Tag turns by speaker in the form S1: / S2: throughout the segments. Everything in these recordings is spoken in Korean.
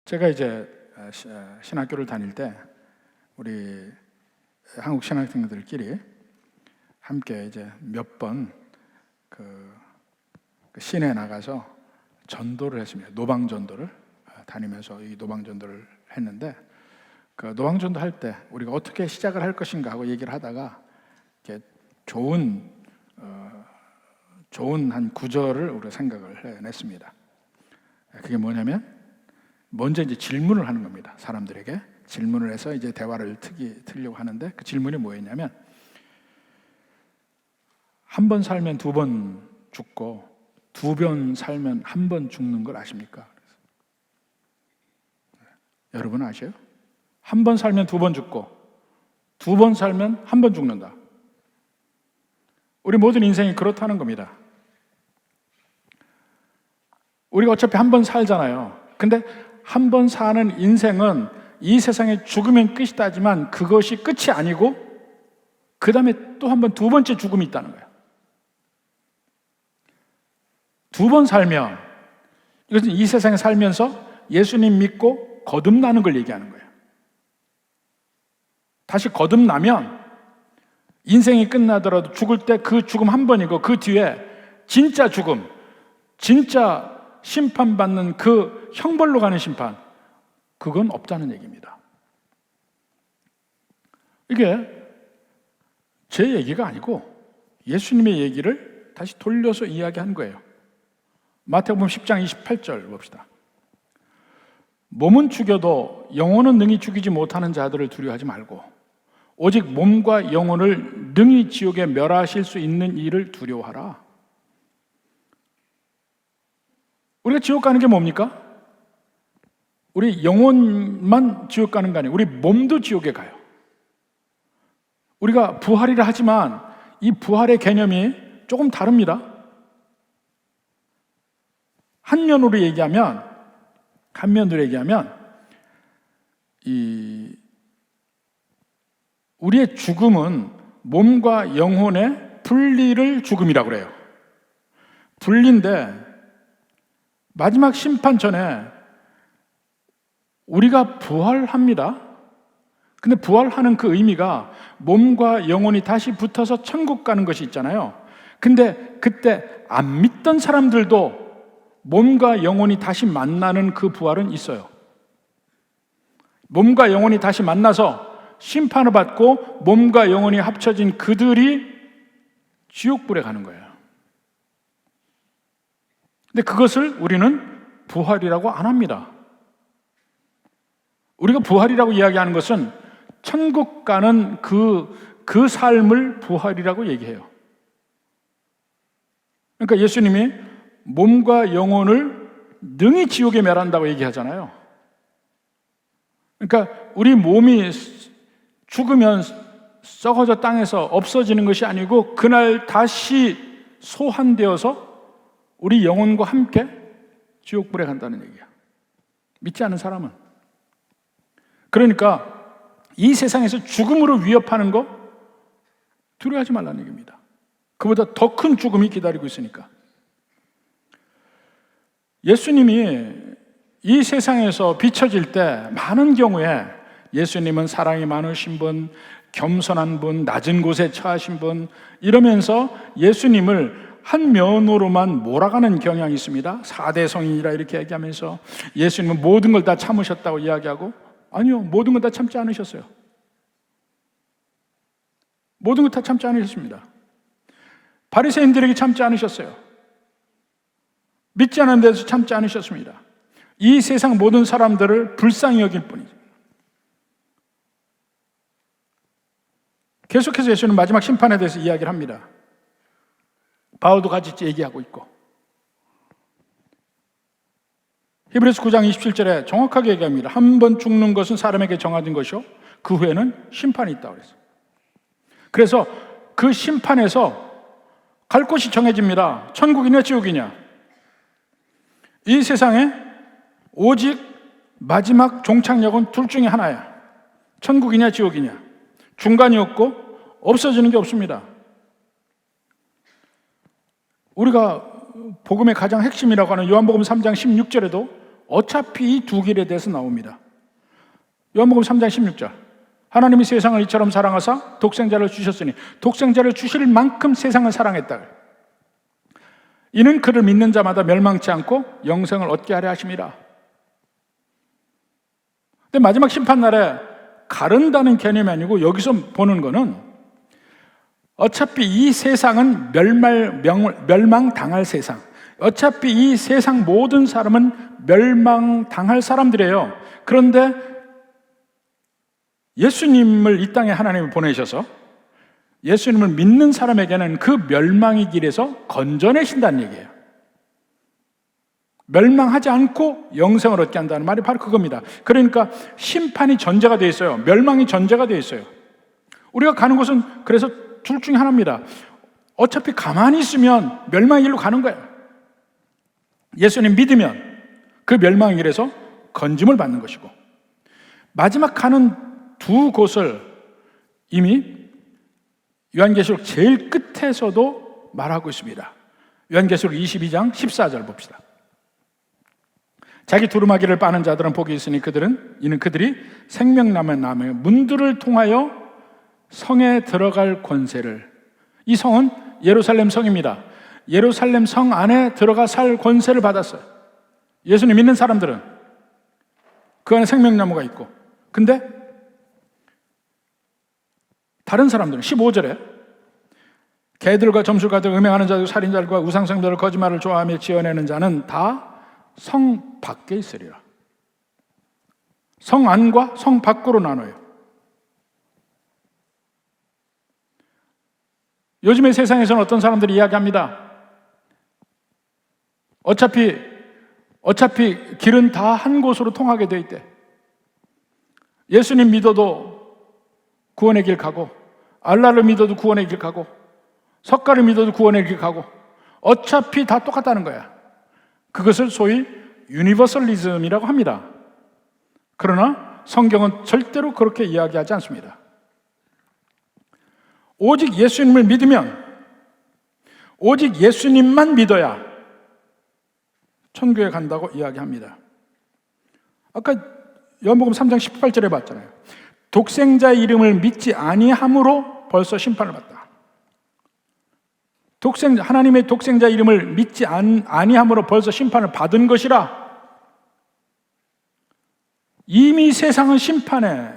S1: 제가 이제 신학교를 다닐 때 우리 한국 신학생들끼리 함께 이제 몇 번 그 시내에 나가서 전도를 했습니다. 노방 전도를 다니면서 이 노방 전도를 했는데, 그 노방 전도 할 때 우리가 어떻게 시작을 할 것인가 하고 얘기를 하다가 이렇게 좋은 한 구절을 우리가 생각을 해냈습니다. 그게 뭐냐면, 먼저 이제 질문을 하는 겁니다. 사람들에게 질문을 해서 이제 대화를 트려고 하는데, 그 질문이 뭐였냐면, 한 번 살면 두 번 죽고 두 번 살면 한 번 죽는 걸 아십니까? 여러분 아세요? 한 번 살면 두 번 죽고 두 번 살면 한 번 죽는다. 우리 모든 인생이 그렇다는 겁니다. 우리가 어차피 한 번 살잖아요. 근데 한 번 사는 인생은 이 세상에 죽으면 끝이다지만 그것이 끝이 아니고 그 다음에 또 한 번 두 번째 죽음이 있다는 거예요. 두 번 살면, 이것은 이 세상에 살면서 예수님 믿고 거듭나는 걸 얘기하는 거예요. 다시 거듭나면 인생이 끝나더라도 죽을 때 그 죽음 한 번이고, 그 뒤에 진짜 죽음, 진짜 심판받는 그 형벌로 가는 심판, 그건 없다는 얘기입니다. 이게 제 얘기가 아니고 예수님의 얘기를 다시 돌려서 이야기한 거예요. 마태복음 10장 28절 봅시다. 몸은 죽여도 영혼은 능히 죽이지 못하는 자들을 두려워하지 말고 오직 몸과 영혼을 능히 지옥에 멸하실 수 있는 이를 두려워하라. 우리가 지옥 가는 게 뭡니까? 우리 영혼만 지옥 가는 거 아니에요. 우리 몸도 지옥에 가요. 우리가 부활이라 하지만 이 부활의 개념이 조금 다릅니다. 한면으로 얘기하면 우리의 죽음은 몸과 영혼의 분리를 죽음이라고 그래요. 분리인데 마지막 심판 전에 우리가 부활합니다. 근데 부활하는 그 의미가 몸과 영혼이 다시 붙어서 천국 가는 것이 있잖아요. 근데 그때 안 믿던 사람들도 몸과 영혼이 다시 만나는 그 부활은 있어요. 몸과 영혼이 다시 만나서 심판을 받고 몸과 영혼이 합쳐진 그들이 지옥불에 가는 거예요. 근데 그것을 우리는 부활이라고 안 합니다. 우리가 부활이라고 이야기하는 것은 천국 가는 그 삶을 부활이라고 얘기해요. 그러니까 예수님이 몸과 영혼을 능히 지옥에 멸한다고 얘기하잖아요. 그러니까 우리 몸이 죽으면 썩어져 땅에서 없어지는 것이 아니고 그날 다시 소환되어서 우리 영혼과 함께 지옥불에 간다는 얘기야. 믿지 않는 사람은. 그러니까 이 세상에서 죽음으로 위협하는 거 두려워하지 말라는 얘기입니다. 그보다 더 큰 죽음이 기다리고 있으니까. 예수님이 이 세상에서 비춰질 때 많은 경우에 예수님은 사랑이 많으신 분, 겸손한 분, 낮은 곳에 처하신 분, 이러면서 예수님을 한 면으로만 몰아가는 경향이 있습니다. 4대 성인이라 이렇게 얘기하면서 예수님은 모든 걸 다 참으셨다고 이야기하고, 아니요, 모든 걸 다 참지 않으셨어요. 모든 걸 다 참지 않으셨습니다. 바리새인들에게 참지 않으셨어요. 믿지 않은 데서 참지 않으셨습니다. 이 세상 모든 사람들을 불쌍히 여길 뿐이죠. 계속해서 예수는 마지막 심판에 대해서 이야기를 합니다. 바울도 같이 얘기하고 있고, 히브리서 9장 27절에 정확하게 얘기합니다. 한 번 죽는 것은 사람에게 정해진 것이요 그 후에는 심판이 있다고 그랬어요. 그래서 그 심판에서 갈 곳이 정해집니다. 천국이냐 지옥이냐. 이 세상에 오직 마지막 종착역은 둘 중에 하나야. 천국이냐 지옥이냐. 중간이 없고 없어지는 게 없습니다. 우리가 복음의 가장 핵심이라고 하는 요한복음 3장 16절에도 어차피 이 두 길에 대해서 나옵니다. 요한복음 3장 16절. 하나님이 세상을 이처럼 사랑하사 독생자를 주셨으니 독생자를 주실 만큼 세상을 사랑했다. 이는 그를 믿는 자마다 멸망치 않고 영생을 얻게 하려 하심이라. 근데 마지막 심판날에 가른다는 개념이 아니고 여기서 보는 거는 어차피 이 세상은 멸망당할 세상, 어차피 이 세상 모든 사람은 멸망당할 사람들이에요. 그런데 예수님을 이 땅에 하나님이 보내셔서 예수님을 믿는 사람에게는 그 멸망의 길에서 건져내신다는 얘기예요. 멸망하지 않고 영생을 얻게 한다는 말이 바로 그겁니다. 그러니까 심판이 전제가 되어 있어요. 멸망이 전제가 되어 있어요. 우리가 가는 곳은 그래서 둘 중에 하나입니다. 어차피 가만히 있으면 멸망의 길로 가는 거예요. 예수님 믿으면 그 멸망의 길에서 건짐을 받는 것이고, 마지막 가는 두 곳을 이미 요한계시록 제일 끝에서도 말하고 있습니다. 요한계시록 22장 14절 봅시다. 자기 두루마기를 빠는 자들은 복이 있으니 이는 그들이 생명나무의 문들을 통하여 성에 들어갈 권세를, 이 성은 예루살렘 성입니다. 예루살렘 성 안에 들어가 살 권세를 받았어요. 예수님 믿는 사람들은 그 안에 생명나무가 있고, 근데 다른 사람들은 15절에 개들과 점술가들, 음행하는 자들, 살인자들과 우상숭배를 거짓말을 좋아하며 지어내는 자는 다 성 밖에 있으리라. 성 안과 성 밖으로 나눠요. 요즘의 세상에서는 어떤 사람들이 이야기합니다. 어차피 길은 다 한 곳으로 통하게 돼 있대. 예수님 믿어도 구원의 길 가고, 알라를 믿어도 구원의 길 가고, 석가를 믿어도 구원의 길 가고, 어차피 다 똑같다는 거야. 그것을 소위 유니버설리즘이라고 합니다. 그러나 성경은 절대로 그렇게 이야기하지 않습니다. 오직 예수님을 믿으면, 오직 예수님만 믿어야 천국에 간다고 이야기합니다. 아까 요한복음 3장 18절에 봤잖아요. 독생자의 이름을 믿지 아니함으로 벌써 심판을 받다. 하나님의 독생자 이름을 믿지 아니함으로 벌써 심판을 받은 것이라. 이미 세상은 심판에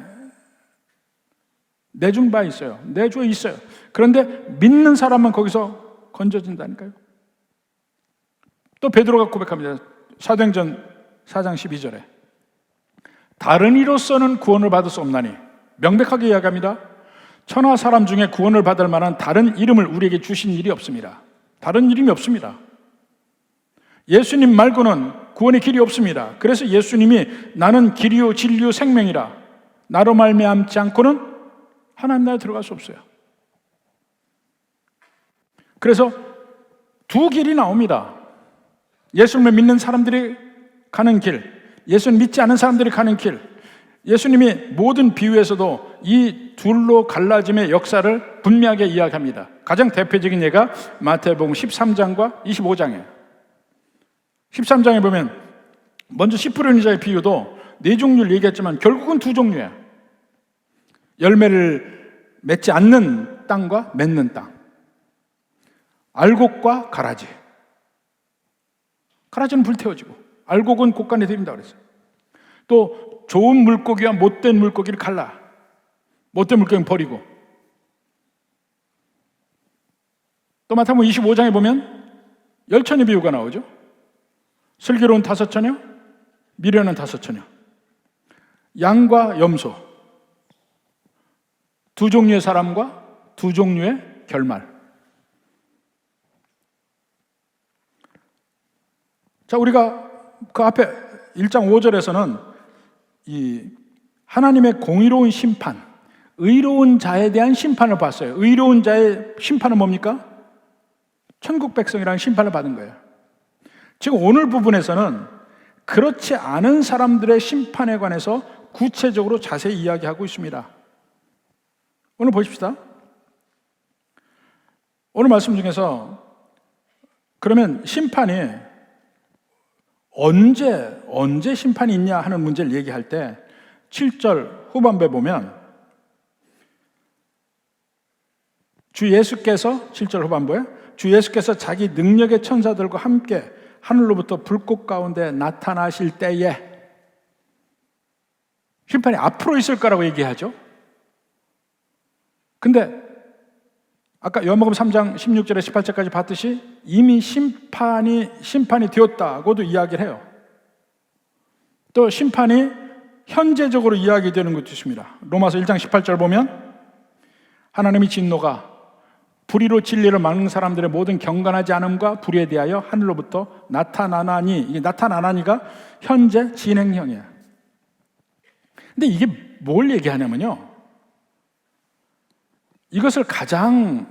S1: 내준 바 있어요. 내주어 있어요. 그런데 믿는 사람은 거기서 건져진다니까요. 또 베드로가 고백합니다. 사도행전 4장 12절에 다른 이로서는 구원을 받을 수 없나니, 명백하게 이야기합니다. 천하 사람 중에 구원을 받을 만한 다른 이름을 우리에게 주신 일이 없습니다. 다른 이름이 없습니다. 예수님 말고는 구원의 길이 없습니다. 그래서 예수님이 나는 길이요 진리요 생명이라, 나로 말미암지 않고는 하나님 나라에 들어갈 수 없어요. 그래서 두 길이 나옵니다. 예수님을 믿는 사람들이 가는 길, 예수님 믿지 않은 사람들이 가는 길. 예수님이 모든 비유에서도 이 둘로 갈라짐의 역사를 분명하게 이야기합니다. 가장 대표적인 예가 마태복음 13장과 25장이에요. 13장에 보면 먼저 씨 뿌리는 자의 비유도 네 종류를 얘기했지만 결국은 두 종류예요. 열매를 맺지 않는 땅과 맺는 땅, 알곡과 가라지. 가라지는 불태워지고 알곡은 곳간에 들인다 그랬어요. 또 좋은 물고기와 못된 물고기를 갈라. 못된 물고기는 버리고. 또 마태복음 25장에 보면 열처녀 비유가 나오죠. 슬기로운 5처녀, 미련한 5처녀, 양과 염소, 두 종류의 사람과 두 종류의 결말. 자, 우리가 그 앞에 1장 5절에서는 이 하나님의 공의로운 심판, 의로운 자에 대한 심판을 봤어요. 의로운 자의 심판은 뭡니까? 천국 백성이라는 심판을 받은 거예요. 지금 오늘 부분에서는 그렇지 않은 사람들의 심판에 관해서 구체적으로 자세히 이야기하고 있습니다. 오늘 보십시다. 오늘 말씀 중에서 그러면 심판이 언제 언제 심판이 있냐 하는 문제를 얘기할 때 7절 후반부에 보면 주 예수께서 7절 후반부에 주 예수께서 자기 능력의 천사들과 함께 하늘로부터 불꽃 가운데 나타나실 때에 심판이 앞으로 있을 거라고 얘기하죠. 근데 아까 요한복음 3장 16절에 18절까지 봤듯이 이미 심판이 되었다고도 이야기를 해요. 또 심판이 현재적으로 이야기되는 것도 있습니다. 로마서 1장 18절 보면 하나님의 진노가 불의로 진리를 막는 사람들의 모든 경건하지 않음과 불의에 대하여 하늘로부터 나타나나니, 이게 나타나나니가 현재 진행형이에요. 근데 이게 뭘 얘기하냐면요, 이것을 가장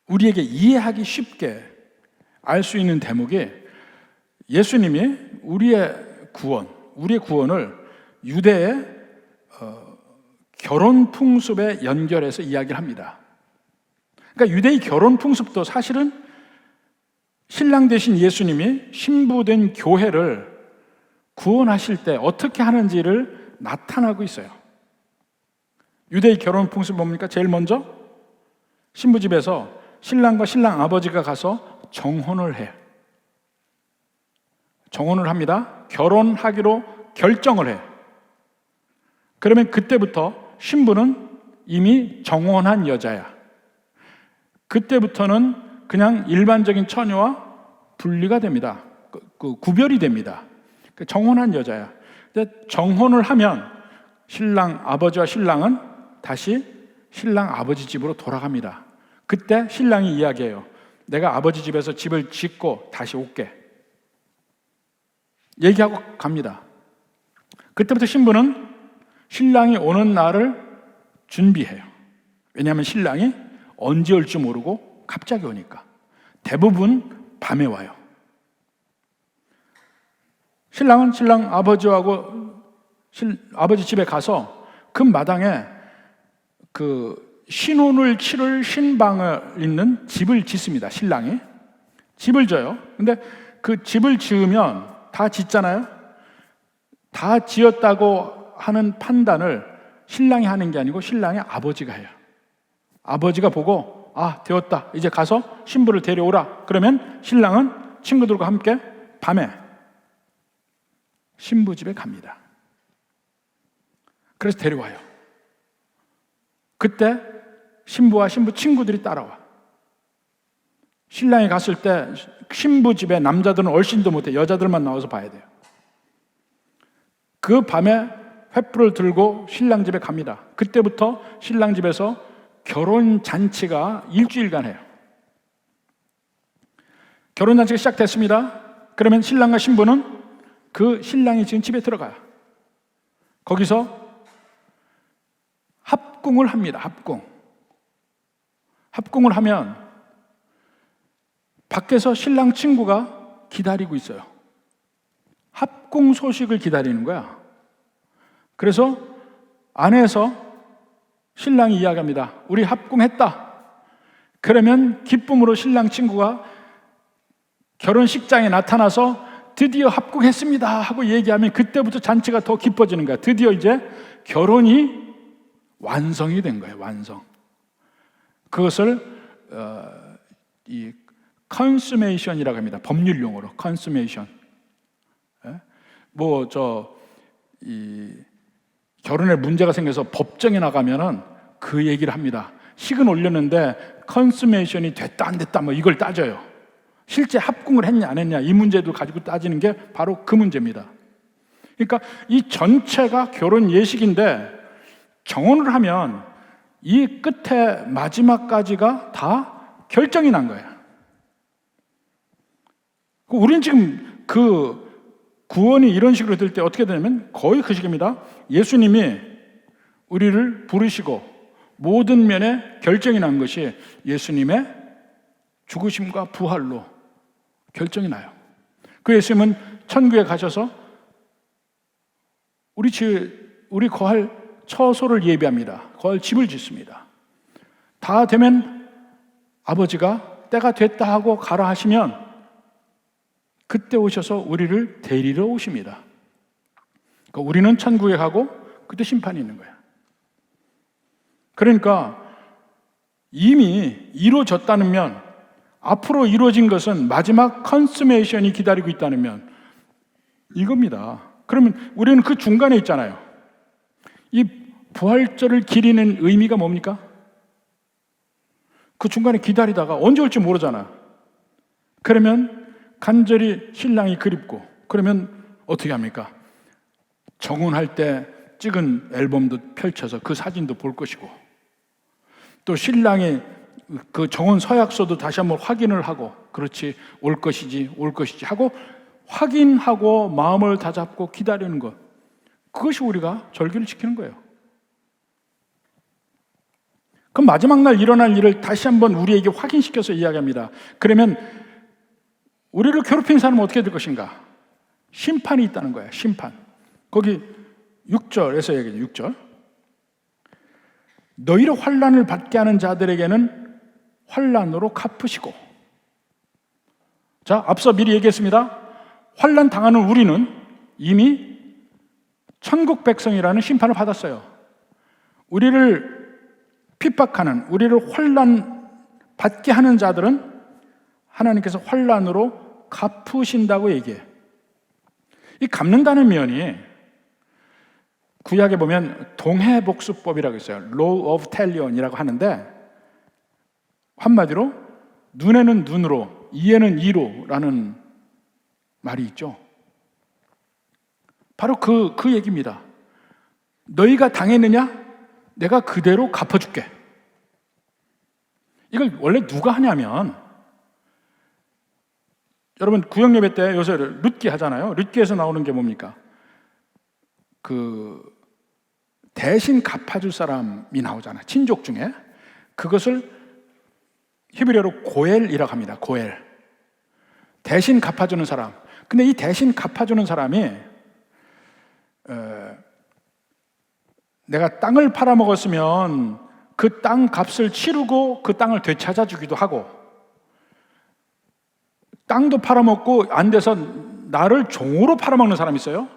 S1: 우리에게 이해하기 쉽게 알 수 있는 대목이 예수님이 우리의 구원을 유대의 결혼 풍습에 연결해서 이야기를 합니다. 그러니까 유대의 결혼 풍습도 사실은 신랑 되신 예수님이 신부된 교회를 구원하실 때 어떻게 하는지를 나타나고 있어요. 유대의 결혼 풍습이 뭡니까? 제일 먼저 신부 집에서 신랑과 신랑 아버지가 가서 정혼을 해요. 정혼을 합니다. 결혼하기로 결정을 해요. 그러면 그때부터 신부는 이미 정혼한 여자야. 그때부터는 그냥 일반적인 처녀와 분리가 됩니다. 구별이 됩니다. 정혼한 여자야. 근데 정혼을 하면 신랑 아버지와 신랑은 다시 신랑 아버지 집으로 돌아갑니다. 그때 신랑이 이야기해요. 내가 아버지 집에서 집을 짓고 다시 올게. 얘기하고 갑니다. 그때부터 신부는 신랑이 오는 날을 준비해요. 왜냐하면 신랑이 언제 올지 모르고 갑자기 오니까. 대부분 밤에 와요. 신랑은 신랑 아버지하고 아버지 집에 가서 그 마당에 그 신혼을 치를 신방을 있는 집을 짓습니다. 신랑이 집을 져요. 근데 그 집을 지으면 다 짓잖아요. 다 지었다고 하는 판단을 신랑이 하는 게 아니고 신랑의 아버지가 해요. 아버지가 보고 되었다. 이제 가서 신부를 데려오라. 그러면 신랑은 친구들과 함께 밤에 신부 집에 갑니다. 그래서 데려와요. 그때 신부와 신부 친구들이 따라와. 신랑이 갔을 때 신부 집에 남자들은 얼씬도 못해. 여자들만 나와서 봐야 돼요. 그 밤에 횃불을 들고 신랑 집에 갑니다. 그때부터 신랑 집에서 결혼 잔치가 일주일간 해요. 결혼 잔치가 시작됐습니다. 그러면 신랑과 신부는 그 신랑이 지금 집에 들어가요. 거기서 합궁을 합니다. 합궁을 하면 밖에서 신랑 친구가 기다리고 있어요. 합궁 소식을 기다리는 거야. 그래서 안에서 신랑이 이야기합니다. 우리 합궁했다. 그러면 기쁨으로 신랑 친구가 결혼식장에 나타나서 드디어 합궁했습니다 하고 얘기하면 그때부터 잔치가 더 기뻐지는 거야. 드디어 이제 결혼이 완성이 된 거예요. 완성. 그것을 이 컨수메이션이라고 합니다. 법률 용어로 컨수메이션. 결혼에 문제가 생겨서 법정에 나가면은 그 얘기를 합니다. 식은 올렸는데 컨수메이션이 됐다 안 됐다 이걸 따져요. 실제 합궁을 했냐 안 했냐 이 문제도 가지고 따지는 게 바로 그 문제입니다. 그러니까 이 전체가 결혼 예식인데 정혼을 하면 이 끝에 마지막까지가 다 결정이 난 거예요. 우리는 지금 그 구원이 이런 식으로 될 때 어떻게 되냐면 거의 그 식입니다. 예수님이 우리를 부르시고 모든 면에 결정이 난 것이 예수님의 죽으심과 부활로 결정이 나요. 그 예수님은 천국에 가셔서 우리 거할 처소를 예비합니다. 거할 집을 짓습니다. 다 되면 아버지가 때가 됐다 하고 가라 하시면 그때 오셔서 우리를 데리러 오십니다. 그러니까 우리는 천국에 가고 그때 심판이 있는 거야. 그러니까 이미 이루어졌다는 면, 앞으로 이루어진 것은 마지막 컨스메이션이 기다리고 있다는 면, 이겁니다. 그러면 우리는 그 중간에 있잖아요. 이 부활절을 기리는 의미가 뭡니까? 그 중간에 기다리다가 언제 올지 모르잖아. 그러면 간절히 신랑이 그립고, 그러면 어떻게 합니까? 정혼할 때 찍은 앨범도 펼쳐서 그 사진도 볼 것이고, 또 신랑이 그 정혼 서약서도 다시 한번 확인을 하고, 그렇지, 올 것이지 하고 확인하고 마음을 다잡고 기다리는 것, 그것이 우리가 절기를 지키는 거예요. 그럼 마지막 날 일어날 일을 다시 한번 우리에게 확인시켜서 이야기합니다. 그러면 우리를 괴롭힌 사람은 어떻게 될 것인가? 심판이 있다는 거예요. 심판. 거기 6절에서 얘기해요. 6절. 너희를 환난을 받게 하는 자들에게는 환난으로 갚으시고. 자, 앞서 미리 얘기했습니다. 환난 당하는 우리는 이미 천국 백성이라는 심판을 받았어요. 우리를 핍박하는, 우리를 환난 받게 하는 자들은 하나님께서 환난으로 갚으신다고 얘기해요. 이 갚는다는 면이 구약에 보면 동해복수법이라고 있어요. Law of Talion이라고 하는데, 한마디로 눈에는 눈으로, 이에는 이로라는 말이 있죠. 바로 그 얘기입니다. 너희가 당했느냐? 내가 그대로 갚아줄게. 이걸 원래 누가 하냐면, 여러분 구역예배 때 요새 룻기 하잖아요. 룻기에서 나오는 게 뭡니까? 그 대신 갚아줄 사람이 나오잖아요. 친족 중에. 그것을 히브리어로 고엘이라고 합니다. 고엘. 대신 갚아주는 사람. 근데 이 대신 갚아주는 사람이 내가 땅을 팔아먹었으면 그 땅 값을 치르고 그 땅을 되찾아주기도 하고, 땅도 팔아먹고 안 돼서 나를 종으로 팔아먹는 사람이 있어요.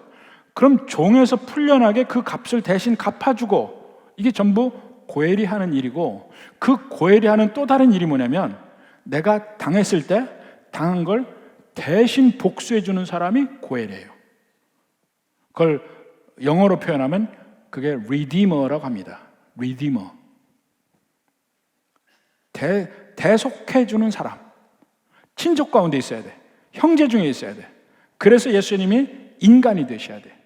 S1: 그럼 종에서 풀려나게 그 값을 대신 갚아주고, 이게 전부 고엘이 하는 일이고, 그 고엘이 하는 또 다른 일이 뭐냐면, 내가 당했을 때 당한 걸 대신 복수해주는 사람이 고엘이에요. 그걸 영어로 표현하면 그게 redeemer라고 합니다. redeemer. 대속해주는 사람. 친족 가운데 있어야 돼. 형제 중에 있어야 돼. 그래서 예수님이 인간이 되셔야 돼.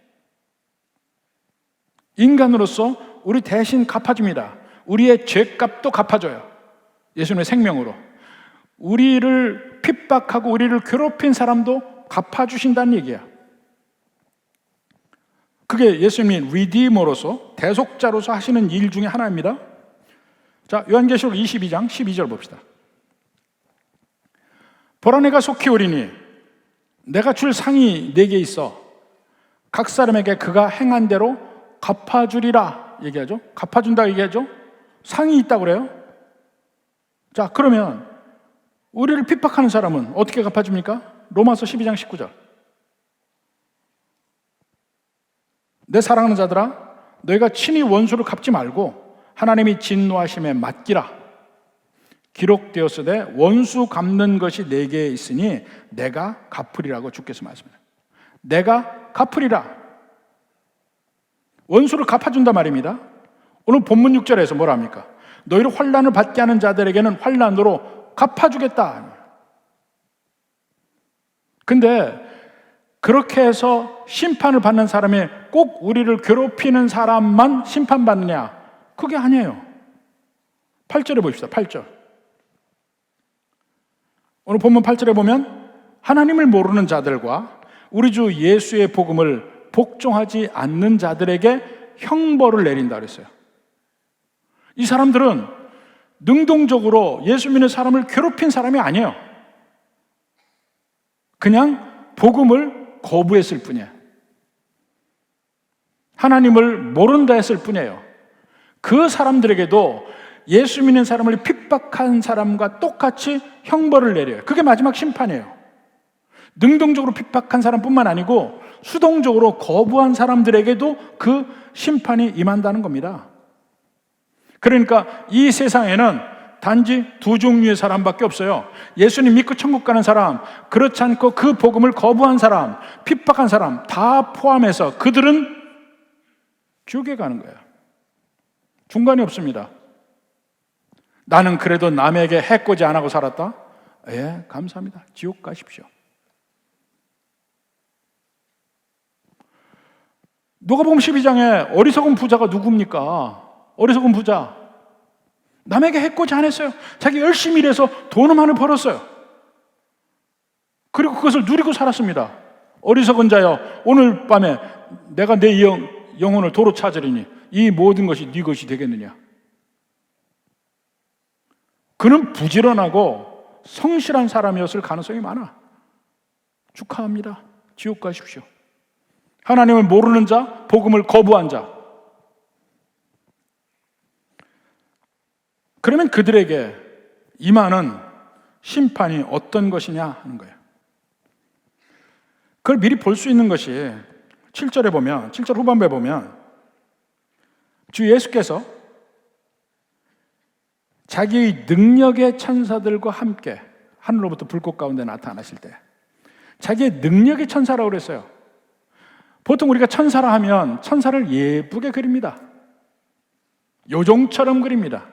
S1: 인간으로서 우리 대신 갚아줍니다. 우리의 죄값도 갚아줘요. 예수님의 생명으로. 우리를 핍박하고 우리를 괴롭힌 사람도 갚아주신다는 얘기야. 그게 예수님이 리디머로서, 대속자로서 하시는 일 중에 하나입니다. 자, 요한계시록 22장 12절 봅시다. 보라, 내가 속히 오리니 내가 줄 상이 내게 있어 각 사람에게 그가 행한 대로 갚아주리라 얘기하죠. 갚아준다 얘기하죠. 상이 있다고 그래요. 자, 그러면 우리를 핍박하는 사람은 어떻게 갚아줍니까? 로마서 12장 19절. 내 사랑하는 자들아, 너희가 친히 원수를 갚지 말고 하나님이 진노하심에 맡기라. 기록되었으되 원수 갚는 것이 내게 있으니 내가 갚으리라고 주께서 말씀합니다. 내가 갚으리라. 원수를 갚아준다 말입니다. 오늘 본문 6절에서 뭐라 합니까? 너희를 환난을 받게 하는 자들에게는 환난으로 갚아주겠다. 근데 그렇게 해서 심판을 받는 사람이 꼭 우리를 괴롭히는 사람만 심판받느냐? 그게 아니에요. 8절에 보십시다. 8절. 오늘 본문 8절에 보면 하나님을 모르는 자들과 우리 주 예수의 복음을 복종하지 않는 자들에게 형벌을 내린다 그랬어요. 이 사람들은 능동적으로 예수 믿는 사람을 괴롭힌 사람이 아니에요. 그냥 복음을 거부했을 뿐이에요. 하나님을 모른다 했을 뿐이에요. 그 사람들에게도 예수 믿는 사람을 핍박한 사람과 똑같이 형벌을 내려요. 그게 마지막 심판이에요. 능동적으로 핍박한 사람뿐만 아니고 수동적으로 거부한 사람들에게도 그 심판이 임한다는 겁니다. 그러니까 이 세상에는 단지 두 종류의 사람밖에 없어요. 예수님 믿고 천국 가는 사람, 그렇지 않고 그 복음을 거부한 사람, 핍박한 사람 다 포함해서 그들은 지옥에 가는 거예요. 중간이 없습니다. 나는 그래도 남에게 해코지 안 하고 살았다? 예, 감사합니다. 지옥 가십시오. 누가복음 12장에 어리석은 부자가 누굽니까? 어리석은 부자. 남에게 해코지 안 했어요. 자기 열심히 일해서 돈을 많이 벌었어요. 그리고 그것을 누리고 살았습니다. 어리석은 자여, 오늘 밤에 내가 내 영혼을 도로 찾으리니 이 모든 것이 네 것이 되겠느냐? 그는 부지런하고 성실한 사람이었을 가능성이 많아. 축하합니다. 지옥 가십시오. 하나님을 모르는 자, 복음을 거부한 자. 그러면 그들에게 임하는 심판이 어떤 것이냐 하는 거예요. 그걸 미리 볼 수 있는 것이 7절에 보면, 7절 후반부에 보면 주 예수께서 자기의 능력의 천사들과 함께 하늘로부터 불꽃 가운데 나타나실 때 자기의 능력의 천사라고 그랬어요. 보통 우리가 천사라 하면 천사를 예쁘게 그립니다. 요정처럼 그립니다.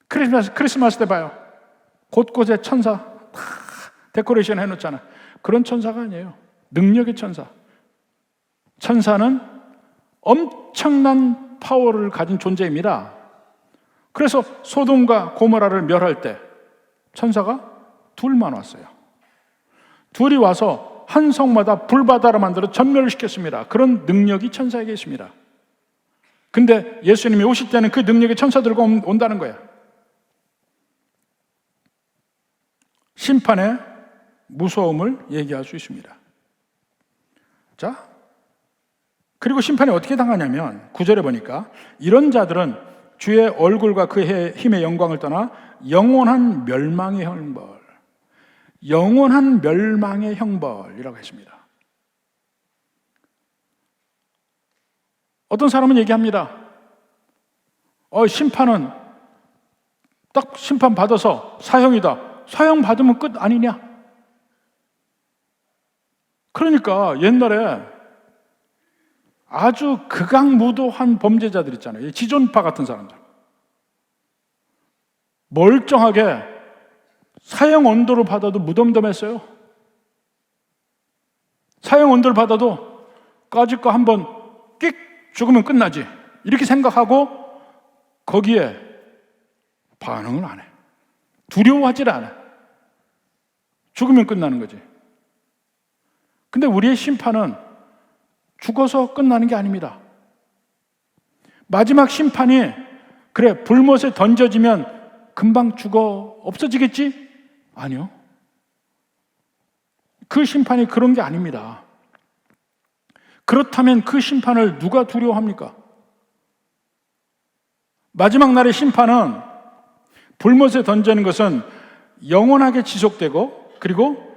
S1: 크리스마스 때 봐요. 곳곳에 천사 다 데코레이션 해놓잖아. 그런 천사가 아니에요. 능력의 천사. 천사는 엄청난 파워를 가진 존재입니다. 그래서 소돔과 고모라를 멸할 때 천사가 둘만 왔어요. 둘이 와서 한 성마다 불바다로 만들어 전멸을 시켰습니다. 그런 능력이 천사에게 있습니다. 근데 예수님이 오실 때는 그 능력의 천사들과 온다는 거야. 심판의 무서움을 얘기할 수 있습니다. 자, 그리고 심판이 어떻게 당하냐면 9절에 보니까 이런 자들은 주의 얼굴과 그의 힘의 영광을 떠나 영원한 멸망의 형벌, 영원한 멸망의 형벌이라고 했습니다. 어떤 사람은 얘기합니다. 심판은 딱 심판 받아서 사형이다. 사형 받으면 끝 아니냐? 그러니까 옛날에 아주 극악무도한 범죄자들 있잖아요. 지존파 같은 사람들. 멀쩡하게 사형 언도를 받아도 무덤덤했어요. 사형 언도를 받아도 까짓 거 한번 끽 죽으면 끝나지. 이렇게 생각하고 거기에 반응을 안 해. 두려워하지 않아. 죽으면 끝나는 거지. 근데 우리의 심판은 죽어서 끝나는 게 아닙니다. 마지막 심판이 그래 불못에 던져지면 금방 죽어 없어지겠지? 아니요. 그 심판이 그런 게 아닙니다. 그렇다면 그 심판을 누가 두려워합니까? 마지막 날의 심판은 불못에 던지는 것은 영원하게 지속되고 그리고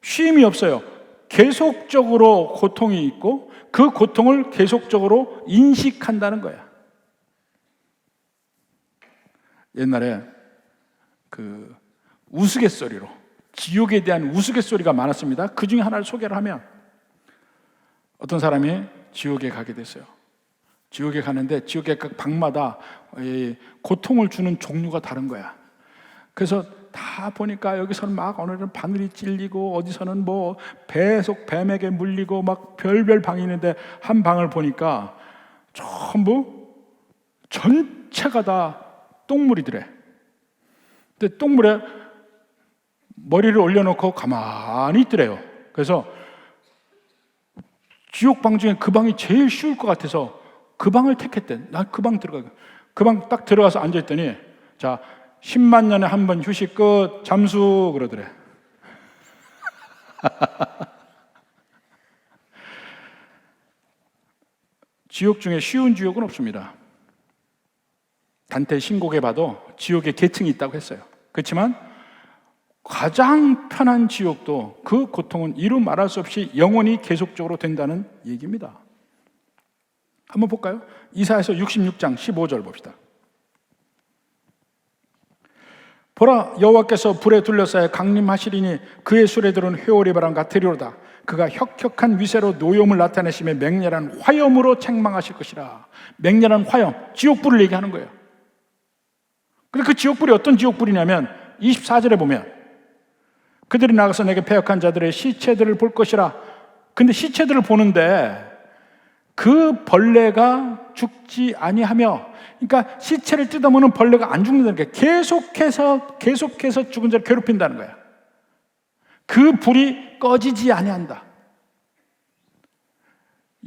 S1: 쉼이 없어요. 계속적으로 고통이 있고 그 고통을 계속적으로 인식한다는 거야. 옛날에 그 우스갯소리로 지옥에 대한 우스갯소리가 많았습니다. 그 중에 하나를 소개를 하면 어떤 사람이 지옥에 가게 됐어요. 지옥에 가는데 지옥의 각 방마다 고통을 주는 종류가 다른 거야. 그래서 다 보니까 여기서는 막 어느는 바늘이 찔리고 어디서는 뭐 배속 뱀에게 물리고 막 별별 방이 있는데 한 방을 보니까 전부 전체가 다 똥물이더래. 근데 똥물에 머리를 올려놓고 가만히 있더래요. 그래서 지옥 방 중에 그 방이 제일 쉬울 것 같아서 그 방을 택했대. 난 그 방 들어가. 그 방 딱 들어가서 앉아있더니 자 10만 년에 한 번 휴식 끝 잠수 그러더래. 지옥 중에 쉬운 지옥은 없습니다. 단테 신곡에 봐도 지옥에 계층이 있다고 했어요. 그렇지만 가장 편한 지옥도 그 고통은 이루 말할 수 없이 영원히 계속적으로 된다는 얘기입니다. 한번 볼까요? 이사야서 66장 15절 봅시다. 보라, 여호와께서 불에 둘러싸여 강림하시리니 그의 수레들은 회오리 바람 같으리로다. 그가 혁혁한 위세로 노염을 나타내시며 맹렬한 화염으로 책망하실 것이라. 맹렬한 화염, 지옥불을 얘기하는 거예요. 근데 그 지옥불이 어떤 지옥불이냐면 24절에 보면 그들이 나가서 내게 패역한 자들의 시체들을 볼 것이라. 근데 시체들을 보는데 그 벌레가 죽지 아니하며, 그러니까 시체를 뜯어먹는 벌레가 안 죽는다는 거예요. 계속해서 죽은 자를 괴롭힌다는 거예요. 그 불이 꺼지지 아니한다.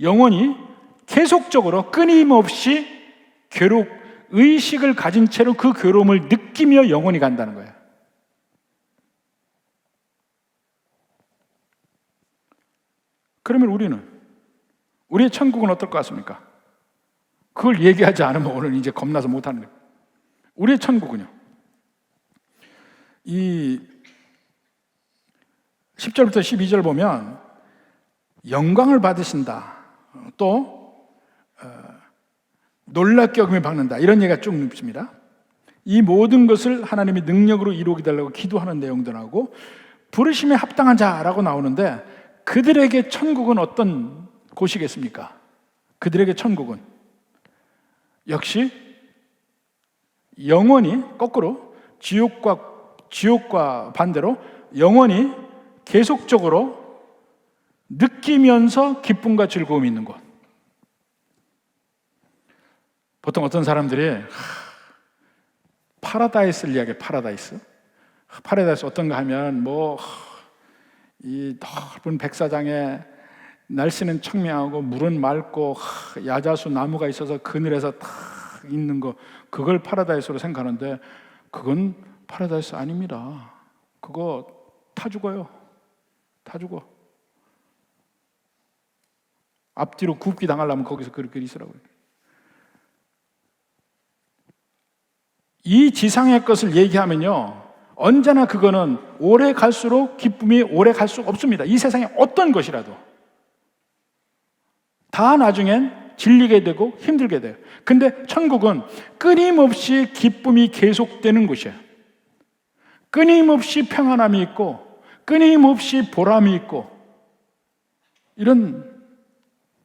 S1: 영원히 계속적으로 끊임없이 의식을 가진 채로 그 괴로움을 느끼며 영원히 간다는 거예요. 그러면 우리의 천국은 어떨 것 같습니까? 그걸 얘기하지 않으면 오늘 이제 겁나서 못하는 거예요. 우리의 천국은요, 이 10절부터 12절 보면 영광을 받으신다, 또 놀랍게 여김을 받는다, 이런 얘기가 쭉 있습니다. 이 모든 것을 하나님이 능력으로 이루게 달라고 기도하는 내용도 나오고 부르심에 합당한 자라고 나오는데, 그들에게 천국은 어떤 곳이겠습니까? 그들에게 천국은 역시 영원히, 거꾸로 지옥과 반대로 영원히 계속적으로 느끼면서 기쁨과 즐거움이 있는 곳. 보통 어떤 사람들이 파라다이스를 이야기해요. 파라다이스 어떤가 하면 이 넓은 백사장에 날씨는 청명하고 물은 맑고 야자수 나무가 있어서 그늘에서 탁 있는 거, 그걸 파라다이스로 생각하는데 그건 파라다이스 아닙니다. 그거 타 죽어요. 앞뒤로 굽기 당하려면 거기서 그렇게 있으라고요. 이 지상의 것을 얘기하면요, 언제나 그거는 오래 갈수록 기쁨이 오래 갈 수 없습니다. 이 세상에 어떤 것이라도 다 나중엔 질리게 되고 힘들게 돼요. 근데 천국은 끊임없이 기쁨이 계속되는 곳이에요. 끊임없이 평안함이 있고 끊임없이 보람이 있고 이런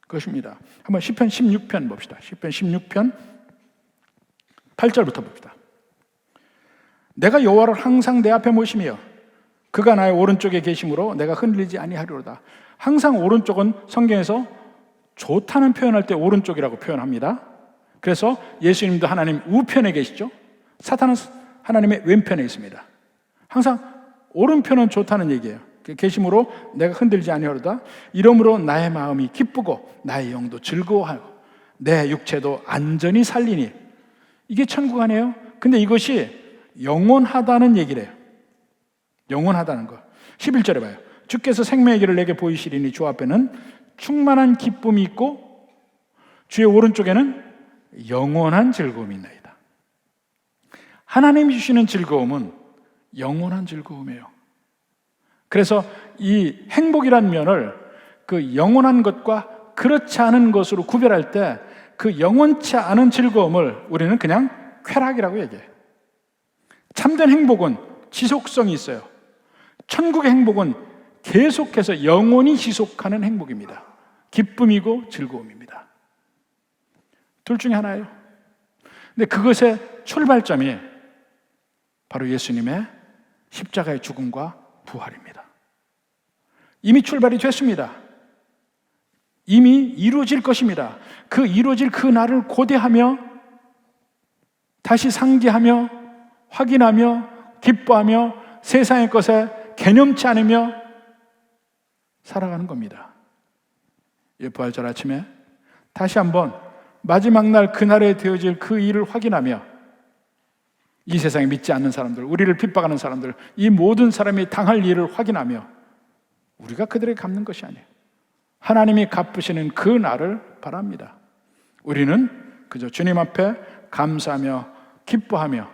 S1: 것입니다. 한번 시편 16편 봅시다. 시편 16편 8절부터 봅시다. 내가 여호와를 항상 내 앞에 모시며 그가 나의 오른쪽에 계심으로 내가 흔들리지 아니하리로다. 항상 오른쪽은 성경에서 좋다는 표현할 때 오른쪽이라고 표현합니다. 그래서 예수님도 하나님 우편에 계시죠. 사탄은 하나님의 왼편에 있습니다. 항상 오른편은 좋다는 얘기예요. 계심으로 내가 흔들지 아니하리로다. 이러므로 나의 마음이 기쁘고 나의 영도 즐거워하고 내 육체도 안전히 살리니. 이게 천국 아니에요? 근데 이것이 영원하다는 얘기래요. 영원하다는 거. 11절에 봐요. 주께서 생명의 길을 내게 보이시리니 주 앞에는 충만한 기쁨이 있고 주의 오른쪽에는 영원한 즐거움이 있나이다. 하나님이 주시는 즐거움은 영원한 즐거움이에요. 그래서 이 행복이란 면을 그 영원한 것과 그렇지 않은 것으로 구별할 때 그 영원치 않은 즐거움을 우리는 그냥 쾌락이라고 얘기해요. 참된 행복은 지속성이 있어요. 천국의 행복은 계속해서 영원히 지속하는 행복입니다. 기쁨이고 즐거움입니다. 둘 중에 하나예요. 근데 그것의 출발점이 바로 예수님의 십자가의 죽음과 부활입니다. 이미 출발이 됐습니다. 이미 이루어질 것입니다. 그 이루어질 그 날을 고대하며 다시 상기하며 확인하며 기뻐하며 세상의 것에 개념치 않으며 살아가는 겁니다. 이 부활절 아침에 다시 한번 마지막 날 그날에 되어질 그 일을 확인하며 이 세상에 믿지 않는 사람들, 우리를 핍박하는 사람들, 이 모든 사람이 당할 일을 확인하며 우리가 그들에게 갚는 것이 아니에요. 하나님이 갚으시는 그 날을 바랍니다. 우리는 그저 주님 앞에 감사하며 기뻐하며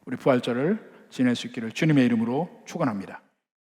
S1: 우리 부활절을 지낼 수 있기를 주님의 이름으로 축원합니다.